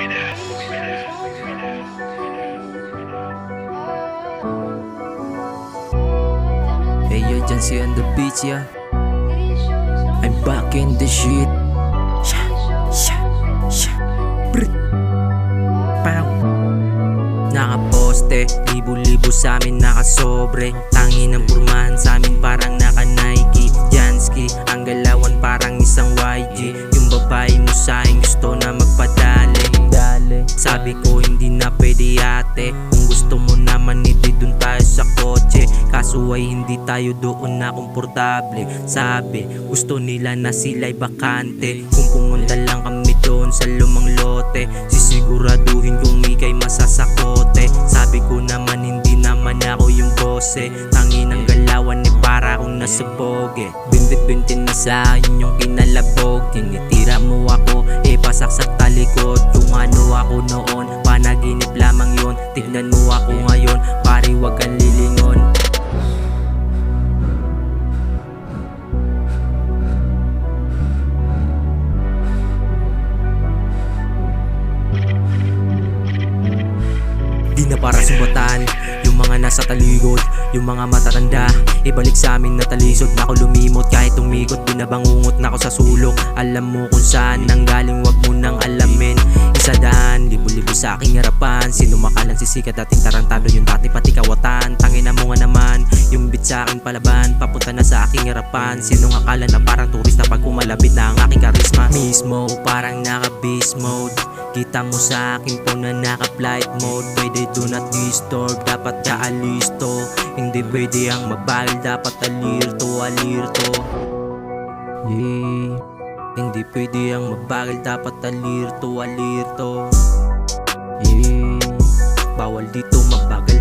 Hey yo, Jancy on the beach, yeah. I'm back in the shit. Sha, sha, sha. Brr. Pow. Nakaposte, libo-libo sa amin nakasobre. Tangin ng purmahan sa amin parang naka-Nike. Jansky, ang galawan parang isang YG. Yung babae mo sa akin gusto na magpadali. Sabi ko hindi na pwede ate. Kung gusto mo naman hindi dun tayo sa kotse. Kaso ay hindi tayo doon na komportable. Sabi gusto nila na sila'y bakante. Kung pumunta lang kami doon sa lumang lote, sisiguraduhin kung ika'y masasakote. Sabi ko naman hindi naman ako yung bose. Tangin ng galawan ni para akong nasa boge. Binti na sa akin yung kinalabog. Tinitira mo ako, pasaksak talikod. Kung ano ako noon, panaginip lamang yun. Tignan mo ako ngayon, pare wag kang lilingon. Di na para sumbatan yung mga nasa taligod, yung mga matatanda. Ibalik sa amin na talisod na ako lumimot. Kahit umikot, binabangungot na ako sa sulok. Alam mo kung saan nang galing, wag mo nang alamin. Isa daan, libo-libo sa aking harapan. Sino makalang sisikat dating tarantado, yung dati pati kawatan. Tangina mo nga naman, yung beat sa akin palaban. Papunta na sa aking harapan. Sino nga akala na parang turista pag kumalapit na ang aking karisma. Mismo, parang naka-beast mode. Kita mo sa akin po na naka-flight mode. Pwede do not disturb, dapat kaalisto. Hindi pwede ang mabagal, dapat alirto. Yeah. Hindi pwede ang mabagal, dapat alirto. Yeah. Bawal dito mabagal,